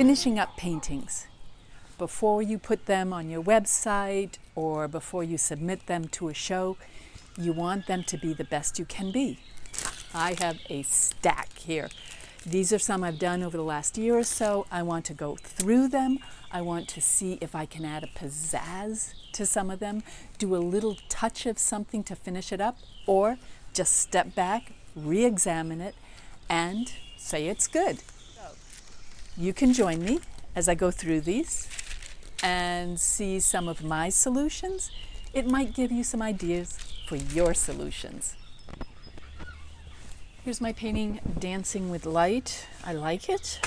finishing up paintings. Before you put them on your website or before you submit them to a show, you want them to be the best you can be. I have a stack here. These are some I've done over the last year or so. I want to go through them. I want to see if I can add a pizzazz to some of them, do a little touch of something to finish it up, or just step back, re-examine it, and say it's good. You can join me as I go through these and see some of my solutions. It might give you some ideas for your solutions. Here's my painting, Dancing with Light. I like it.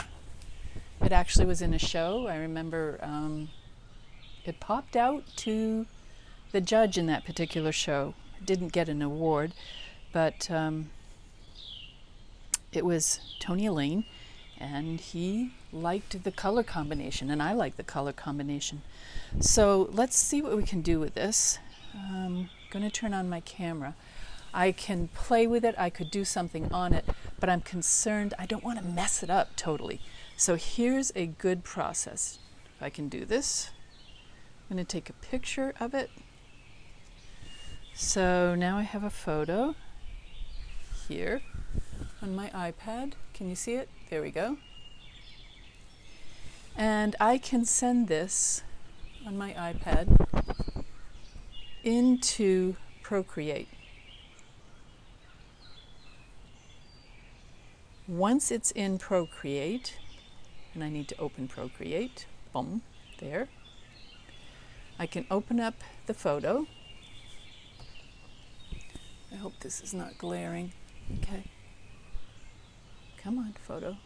It actually was in a show. I remember it popped out to the judge in that particular show. It didn't get an award, but it was Tony Elaine, and he liked the color combination, and I like the color combination. So let's see what we can do with this. I'm going to turn on my camera. I can play with it, I could do something on it, but I'm concerned I don't want to mess it up totally. So here's a good process. If I can do this, I'm going to take a picture of it. So now I have a photo here on my iPad. Can you see it? There we go. And I can send this on my iPad into PROCREATE. Once it's in PROCREATE, and I need to open PROCREATE, boom, there, I can open up the photo. I hope this is not glaring. Okay. Come on, photo.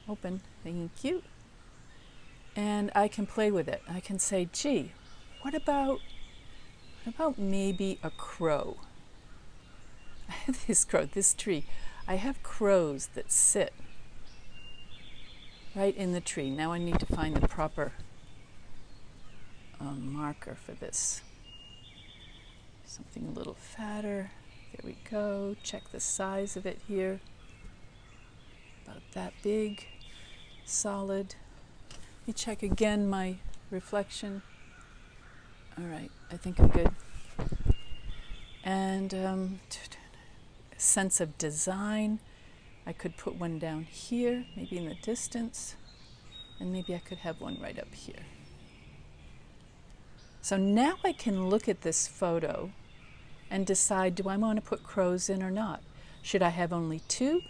Open. Thank you. And I can play with it. I can say, gee, what about maybe a crow? I have this tree. I have crows that sit right in the tree. Now I need to find the proper marker for this. Something a little fatter. There we go. Check the size of it here. About that big. Solid. Let me check again my reflection. All right, I think I'm good. And sense of design. I could put one down here, maybe in the distance, and maybe I could have one right up here. So now I can look at this photo and decide, do I want to put crows in or not? Should I have only two,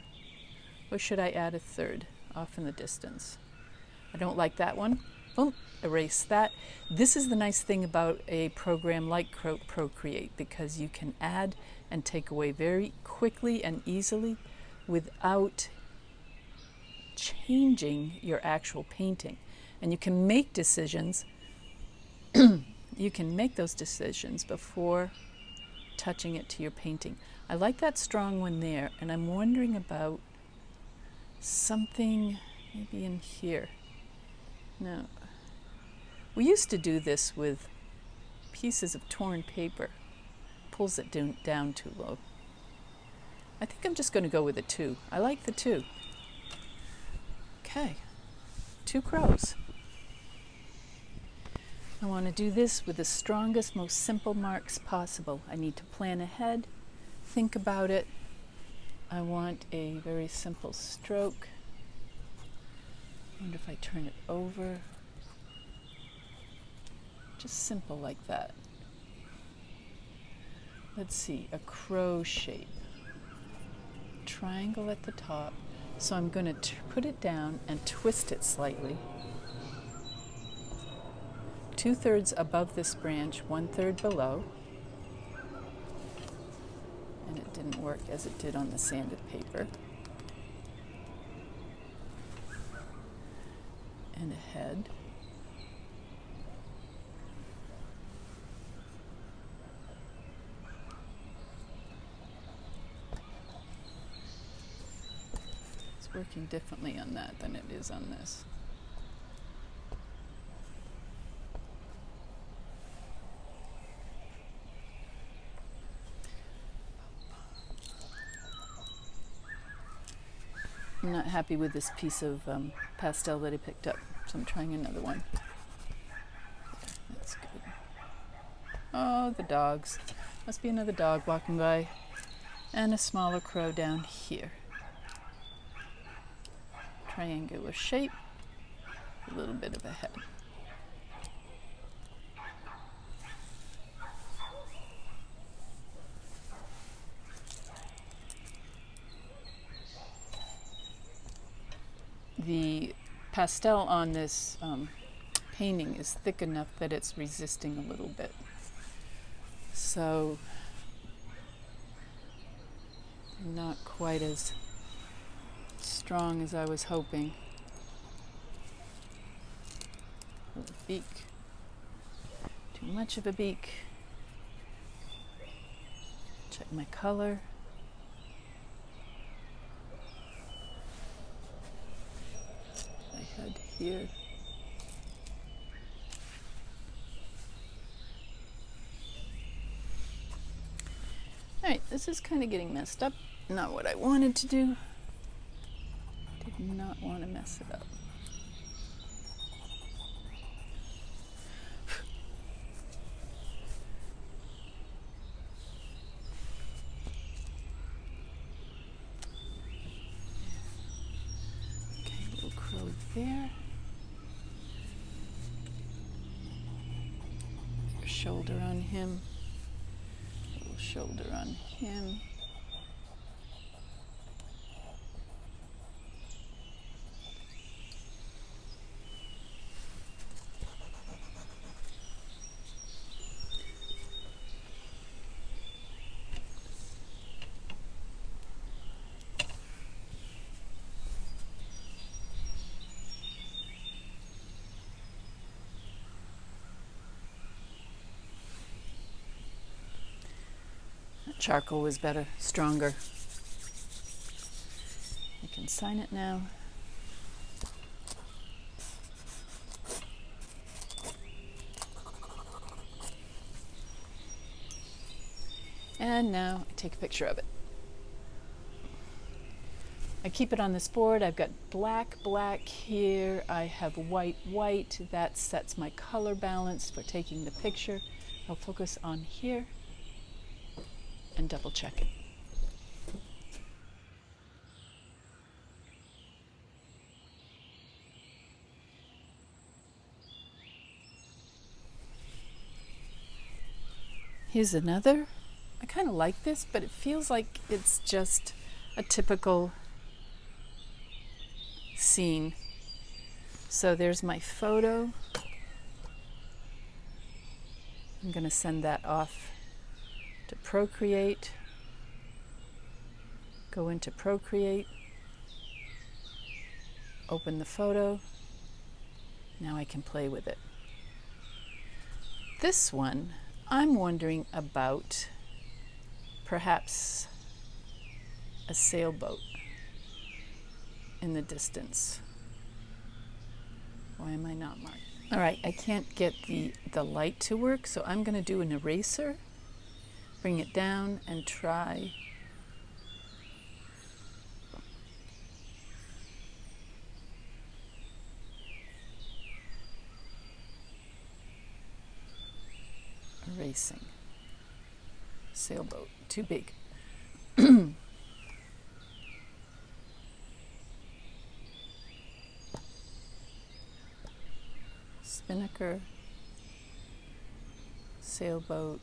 or should I add a third off in the distance? I don't like that one. Boom, erase that. This is the nice thing about a program like PROCREATE, because you can add and take away very quickly and easily without changing your actual painting. And you can make decisions. You can make those decisions before touching it to your painting. I like that strong one there, and I'm wondering about something maybe in here. No. We used to do this with pieces of torn paper. Pulls it down too low. I think I'm just going to go with a 2. I like the 2. Okay, 2 crows. I want to do this with the strongest, most simple marks possible. I need to plan ahead, think about it. I want a very simple stroke. I wonder if I turn it over. Just simple like that. Let's see, a crow shape. Triangle at the top. So I'm going to put it down and twist it slightly. 2/3 above this branch, 1/3 below. And it didn't work as it did on the sanded paper. And a head. It's working differently on that than it is on this. I'm not happy with this piece of pastel that I picked up, so I'm trying another one. That's good. Oh, the dogs. Must be another dog walking by. And a smaller crow down here. Triangular shape, a little bit of a head. The pastel on this painting is thick enough that it's resisting a little bit. So, not quite as strong as I was hoping. Little beak. Too much of a beak. Check my color. My head here. Alright, this is kind of getting messed up. Not what I wanted to do. Did not want to mess it up. Okay, little crow there. Shoulder on him. Little shoulder on him. Charcoal was better, stronger. I can sign it now. And now I take a picture of it. I keep it on this board. I've got black, black here. I have white, white. That sets my color balance for taking the picture. I'll focus on here and double check it. Here's another. I kind of like this, but it feels like it's just a typical scene. So there's my photo. I'm going to send that off to PROCREATE. Go into PROCREATE. Open the photo. Now I can play with it. This one, I'm wondering about perhaps a sailboat in the distance. Why am I not marked? All right, I can't get the light to work, so I'm going to do an eraser. Bring it down and try erasing. Sailboat, too big. Spinnaker, sailboat.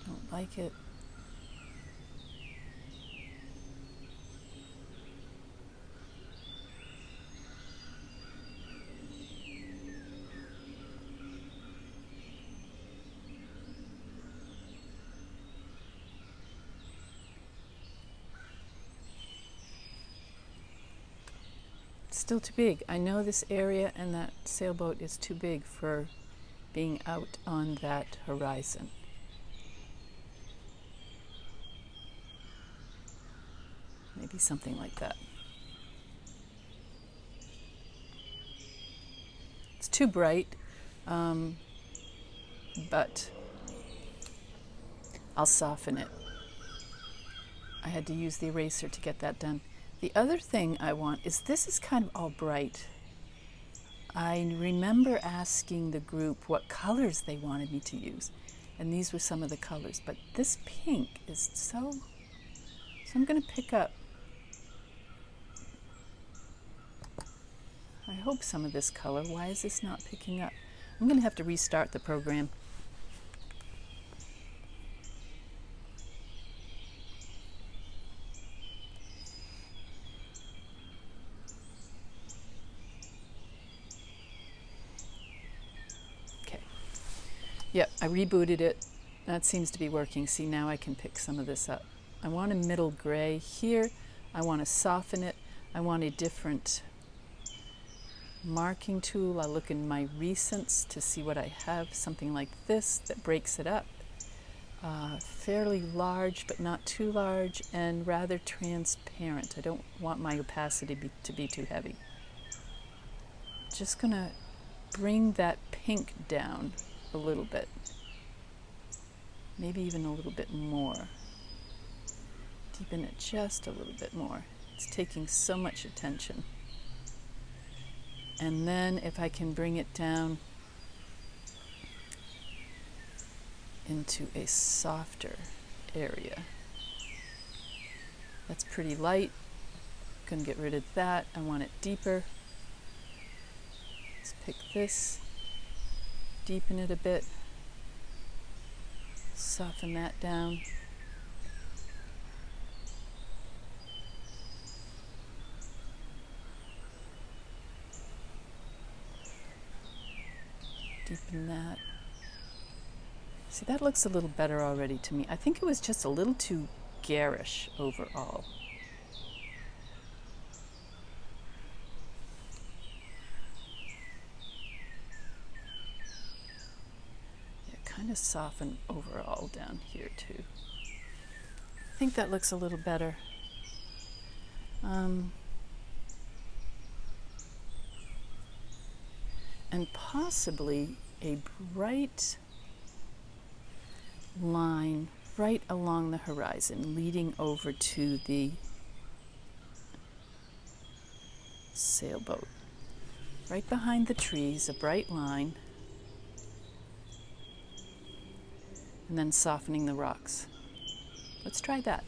Don't like it. Still too big. I know this area and that sailboat is too big for being out on that horizon. Maybe something like that. It's too bright, but I'll soften it. I had to use the eraser to get that done. The other thing I want is, this is kind of all bright. I remember asking the group what colors they wanted me to use, and these were some of the colors, but this pink is so I'm going to pick up, I hope, some of this color. Why is this not picking up? I'm going to have to restart the program. Okay. Yep, I rebooted it. That seems to be working. See, now I can pick some of this up. I want a middle gray here. I want to soften it. I want a different marking tool. I'll look in my recents to see what I have. Something like this that breaks it up. Fairly large, but not too large, and rather transparent. I don't want my opacity to be too heavy. Just gonna bring that pink down a little bit. Maybe even a little bit more. Deepen it just a little bit more. It's taking so much attention. And then if I can bring it down into a softer area. That's pretty light. Gonna get rid of that. I want it deeper. Let's pick this, deepen it a bit, soften that down. Deepen that. See, that looks a little better already to me. I think it was just a little too garish overall. Yeah, kind of soften overall down here too. I think that looks a little better. And possibly a bright line right along the horizon, leading over to the sailboat. Right behind the trees, a bright line, and then softening the rocks. Let's try that.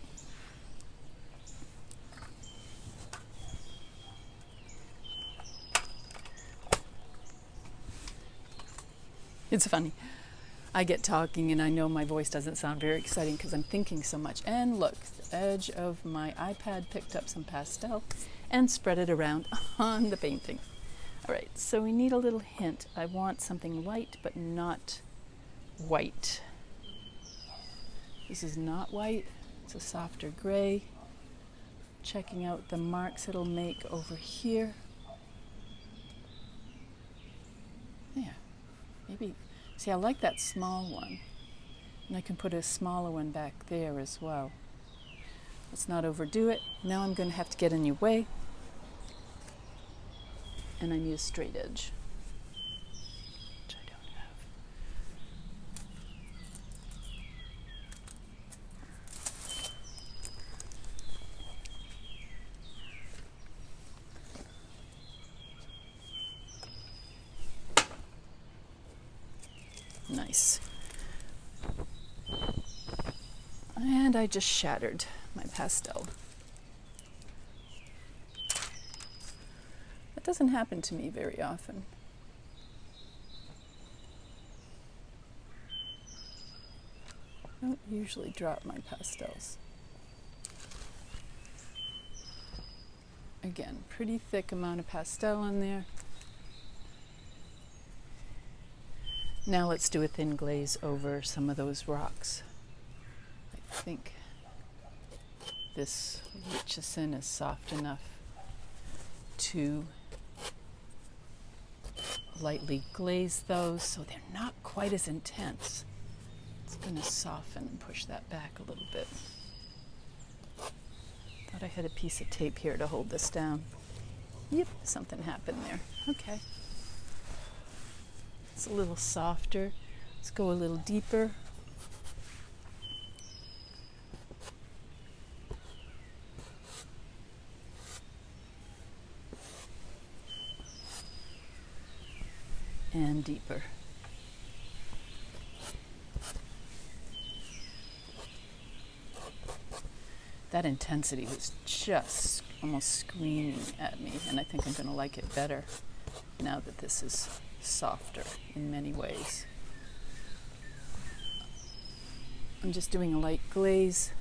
It's funny. I get talking and I know my voice doesn't sound very exciting because I'm thinking so much. And look, the edge of my iPad picked up some pastel and spread it around on the painting. All right, so we need a little hint. I want something light but not white. This is not white. It's a softer gray. Checking out the marks it'll make over here. Yeah, maybe. See, I like that small one. And I can put a smaller one back there as well. Let's not overdo it. Now I'm going to have to get in your way. And I need a straight edge, which I don't have. Nice. And I just shattered my pastel. That doesn't happen to me very often. I don't usually drop my pastels. Again, pretty thick amount of pastel in there. Now let's do a thin glaze over some of those rocks. I think this Richardson is soft enough to lightly glaze those so they're not quite as intense. It's going to soften and push that back a little bit. Thought I had a piece of tape here to hold this down. Yep, something happened there. Okay. It's a little softer. Let's go a little deeper. and deeper. That intensity was just almost screaming at me, and I think I'm going to like it better now that this is softer in many ways. I'm just doing a light glaze.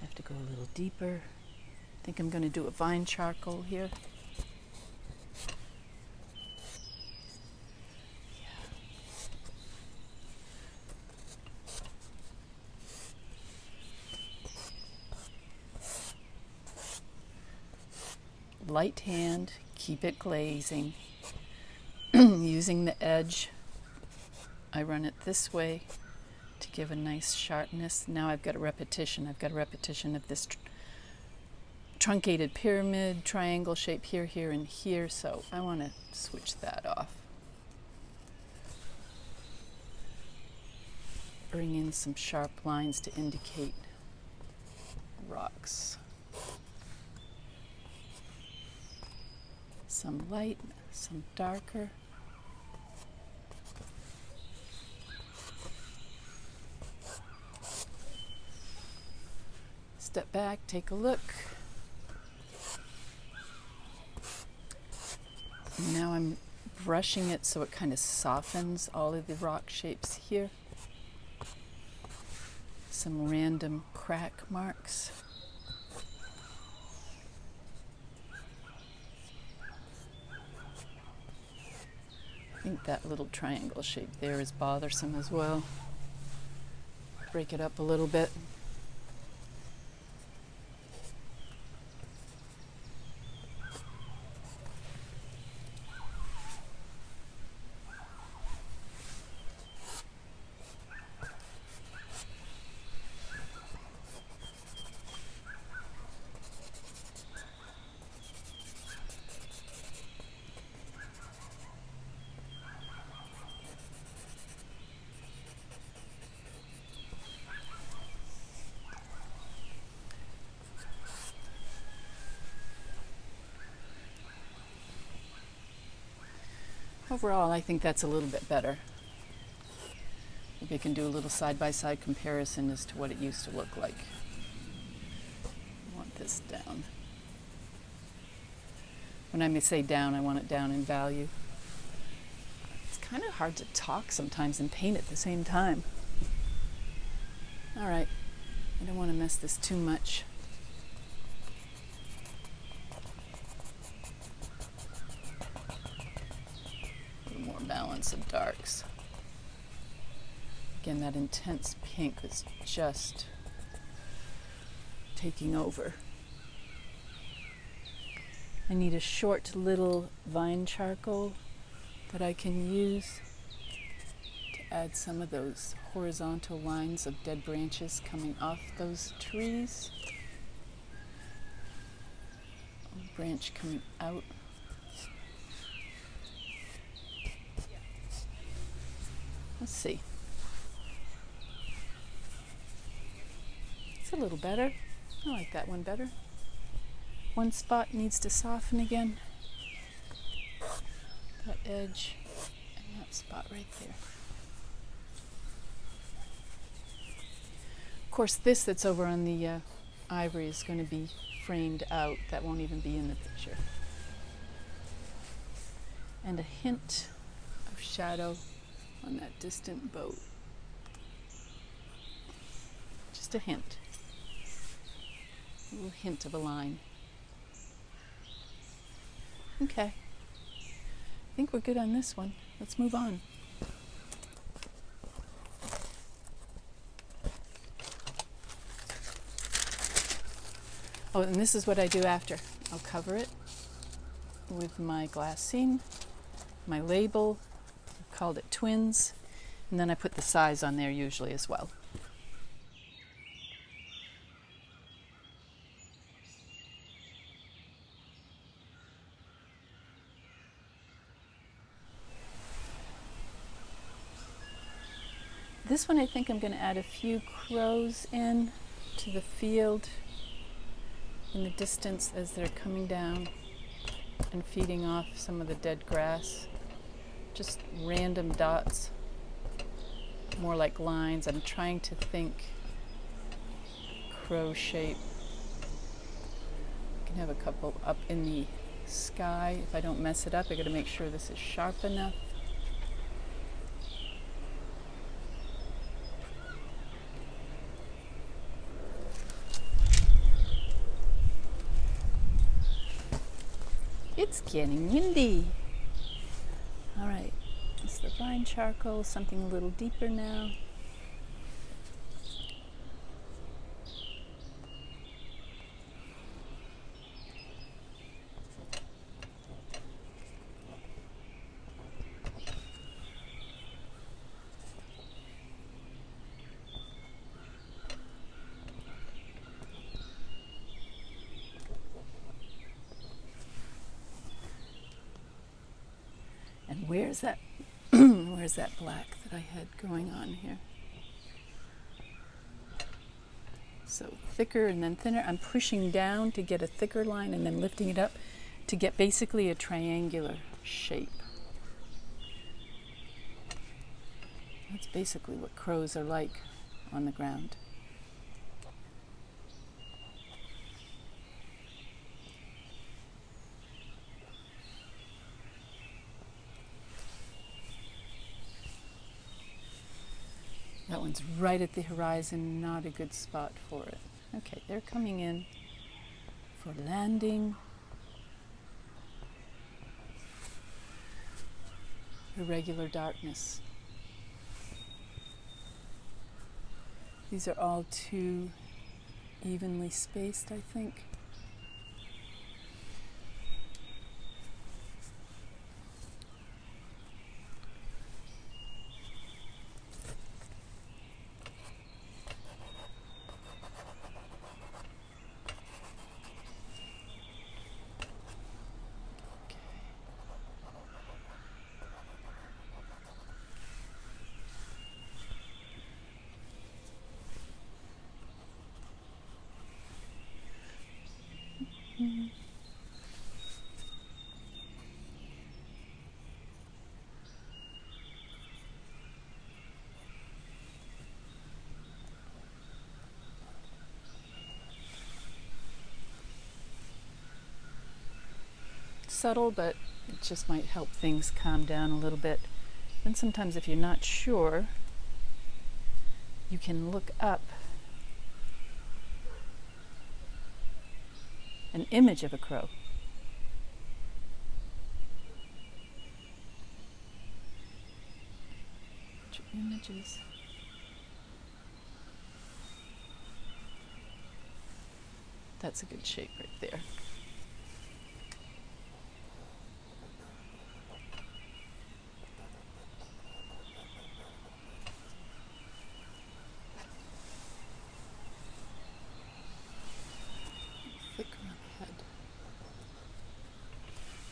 I have to go a little deeper. I think I'm going to do a vine charcoal here. Light hand, keep it glazing. Using the edge, I run it this way to give a nice sharpness. Now I've got a repetition. I've got a repetition of this truncated pyramid, triangle shape here, here, and here, so I want to switch that off. Bring in some sharp lines to indicate rocks. Some light, some darker. Step back, take a look. Now I'm brushing it so it kind of softens all of the rock shapes here. Some random crack marks. I think that little triangle shape there is bothersome as well. Break it up a little bit. Overall, I think that's a little bit better. Maybe I can do a little side-by-side comparison as to what it used to look like. I want this down. When I may say down, I want it down in value. It's kind of hard to talk sometimes and paint at the same time. All right, I don't want to mess this too much. Balance of darks. Again, that intense pink is just taking over. I need a short little vine charcoal that I can use to add some of those horizontal lines of dead branches coming off those trees. A branch coming out. Let's see. It's a little better. I like that one better. One spot needs to soften again. That edge and that spot right there. Of course, this that's over on the ivory is going to be framed out. That won't even be in the picture. And a hint of shadow on that distant boat. Just a hint. A little hint of a line. Okay. I think we're good on this one. Let's move on. Oh, and this is what I do after. I'll cover it with my glassine, my label. Called it Twins, and then I put the size on there usually as well. This one I think I'm going to add a few crows in to the field in the distance as they're coming down and feeding off some of the dead grass. Just random dots, more like lines. I'm trying to think crow shape. I can have a couple up in the sky. If I don't mess it up, I got to make sure this is sharp enough. It's getting windy. All right, it's the fine charcoal, something a little deeper now. And where's that where's that black that I had going on here? So thicker and then thinner. I'm pushing down to get a thicker line and then lifting it up to get basically a triangular shape. That's basically what crows are like on the ground. That one's right at the horizon, not a good spot for it. Okay, they're coming in for landing. Irregular darkness. These are all too evenly spaced, I think. Subtle, but it just might help things calm down a little bit. And sometimes if you're not sure, you can look up an image of a crow. Images. That's a good shape right there.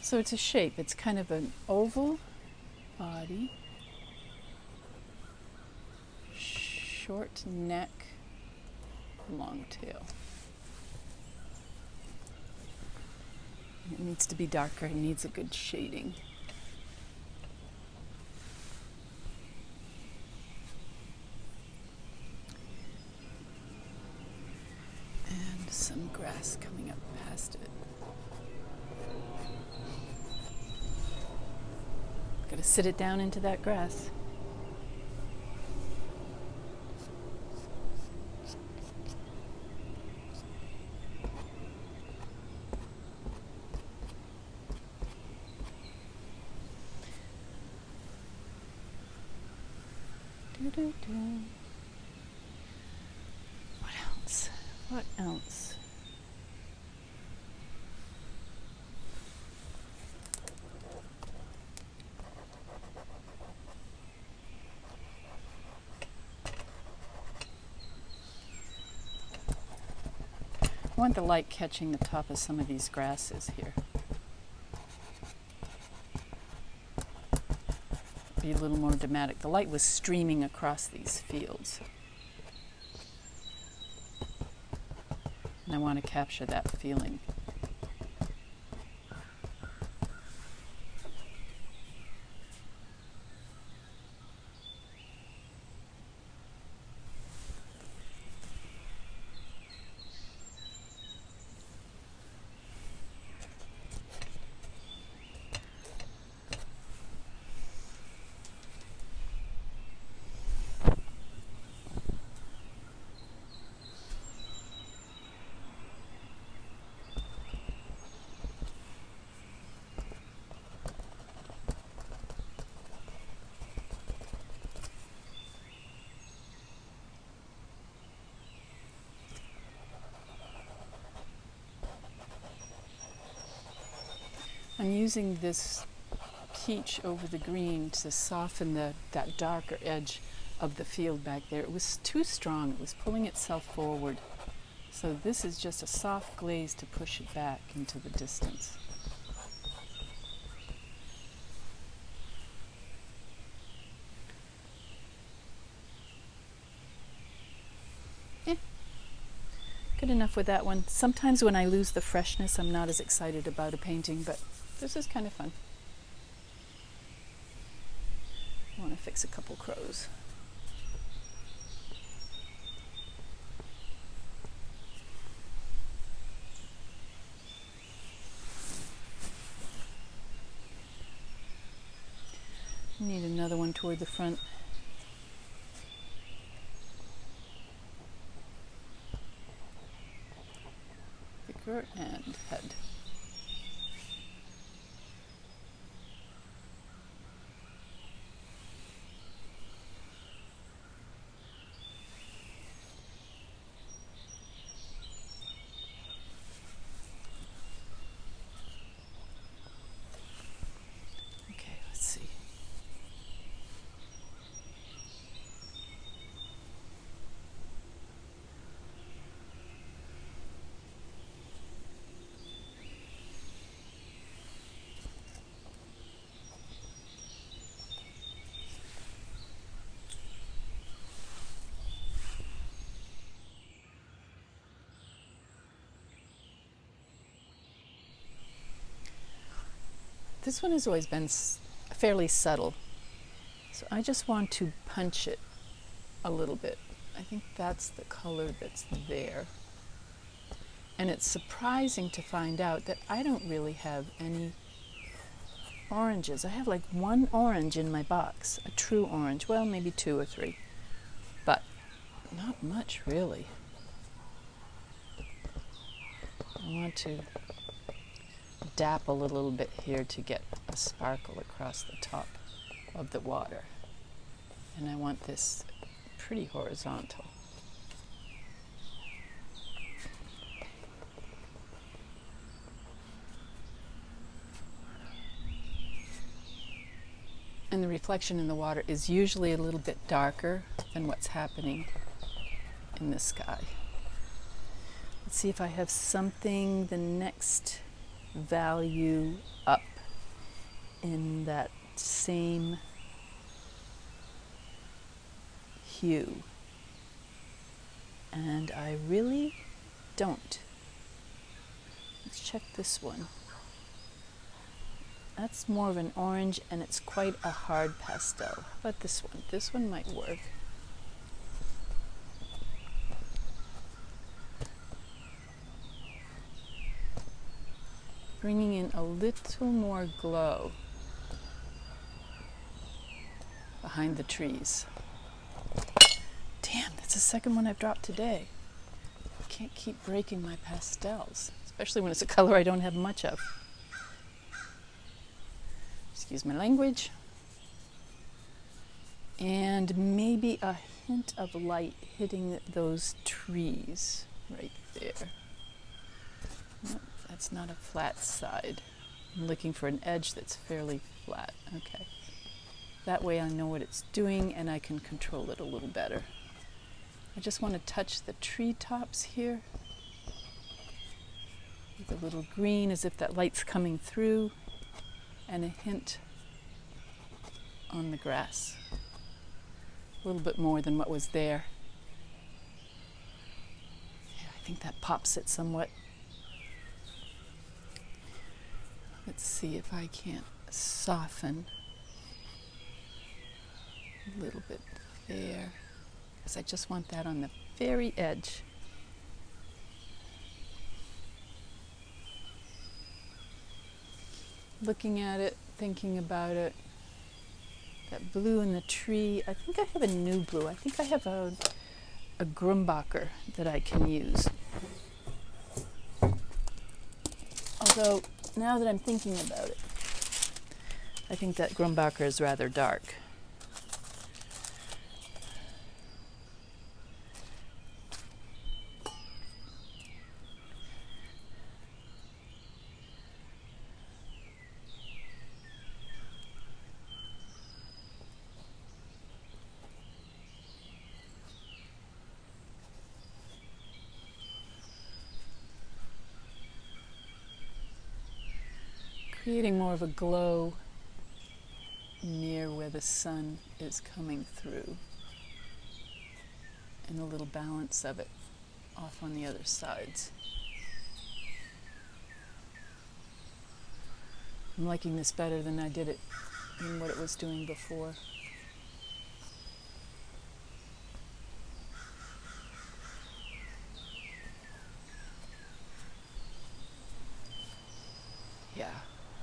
So it's a shape. It's kind of an oval body, short neck, long tail. It needs to be darker. It needs a good shading. And some grass coming up past it. Gotta sit it down into that grass. What else? What else? I want the light catching the top of some of these grasses here. Be a little more dramatic. The light was streaming across these fields. And I want to capture that feeling. I'm using this peach over the green to soften that darker edge of the field back there. It was too strong. It was pulling itself forward. So this is just a soft glaze to push it back into the distance. Good enough with that one. Sometimes when I lose the freshness, I'm not as excited about a painting, but this is kind of fun. I want to fix a couple crows. Need another one toward the front. Thicker and head. Okay, let's see. This one has always been fairly subtle, so I just want to punch it a little bit. I think that's the color that's there. And it's surprising to find out that I don't really have any oranges. I have like one orange in my box, a true orange. Well, maybe 2 or 3, but not much really. I want to dapple a little bit here to get a sparkle across the top of the water. And I want this pretty horizontal. And the reflection in the water is usually a little bit darker than what's happening in the sky. Let's see if I have something the next value up in that same hue. And I really don't. Let's check this one. That's more of an orange and it's quite a hard pastel. How about this one? This one might work. Bringing in a little more glow behind the trees. Damn, that's the second one I've dropped today. I can't keep breaking my pastels, especially when it's a color I don't have much of. Excuse my language. And maybe a hint of light hitting those trees right there. Nope. That's not a flat side. I'm looking for an edge that's fairly flat. Okay. That way I know what it's doing and I can control it a little better. I just want to touch the treetops here with a little green as if that light's coming through, and a hint on the grass. A little bit more than what was there. Yeah, I I think that pops it somewhat. Let's see if I can't soften a little bit there, because I just want that on the very edge. Looking at it, thinking about it, that blue in the tree, I think I have a new blue. I think I have a Grumbacher that I can use. Although, now that I'm thinking about it, I think that Grumbacher is rather dark. Creating more of a glow near where the sun is coming through, and a little balance of it off on the other sides. I'm liking this better than I did it in what it was doing before.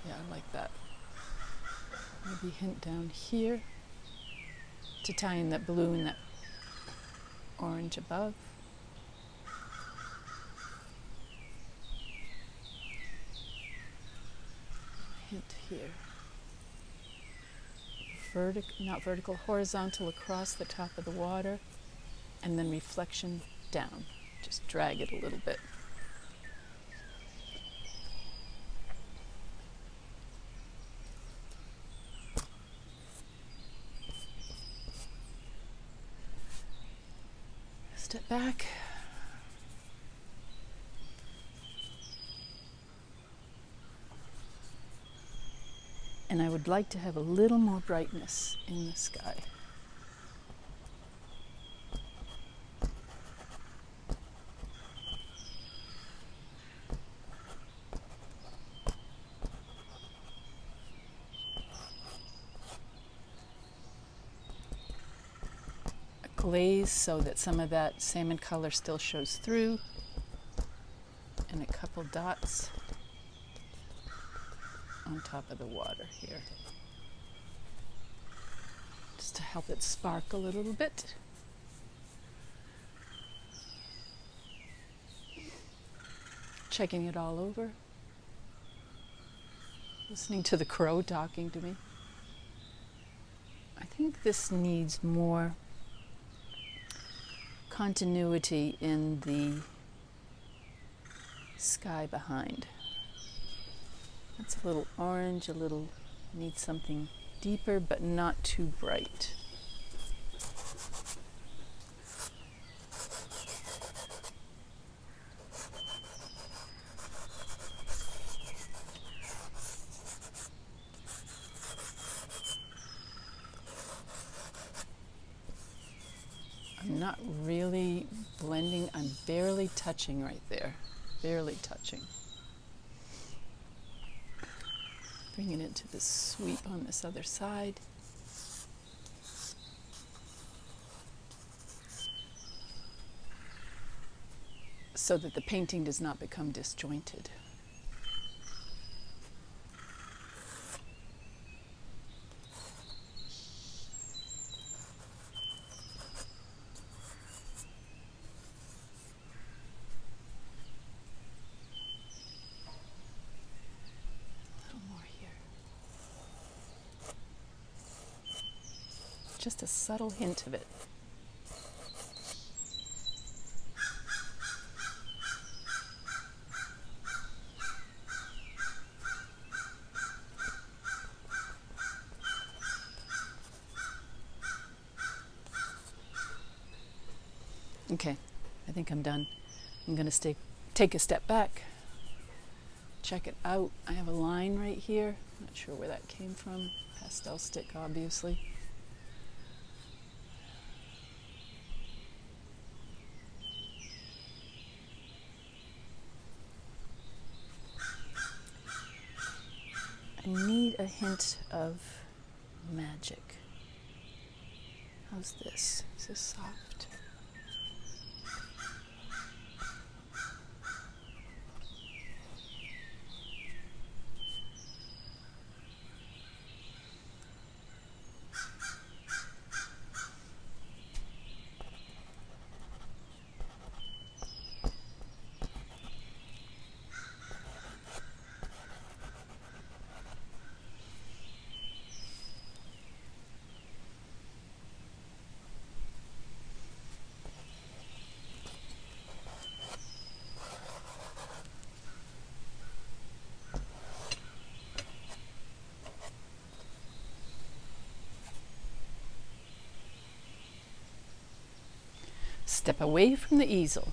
Yeah, I like that. Maybe hint down here to tie in that blue and that orange above. Hint here. Not vertical, horizontal across the top of the water, and then reflection down. Just drag it a little bit. Step back. And I would like to have a little more brightness in the sky. Glaze so that some of that salmon color still shows through, and a couple dots on top of the water here, just to help it sparkle a little bit. Checking it all over, listening to the crow talking to me. I think this needs more continuity in the sky behind. It's a little orange, a little, needs something deeper but not too bright. I'm not really blending, I'm barely touching right there, barely touching. Bring it into the sweep on this other side. So that the painting does not become disjointed. Just a subtle hint of it. Okay, I think I'm done. I'm going to take a step back, check it out. I have a line right here. Not sure where that came from. Pastel stick, obviously. hint of magic. How's this? Is this soft? Step away from the easel.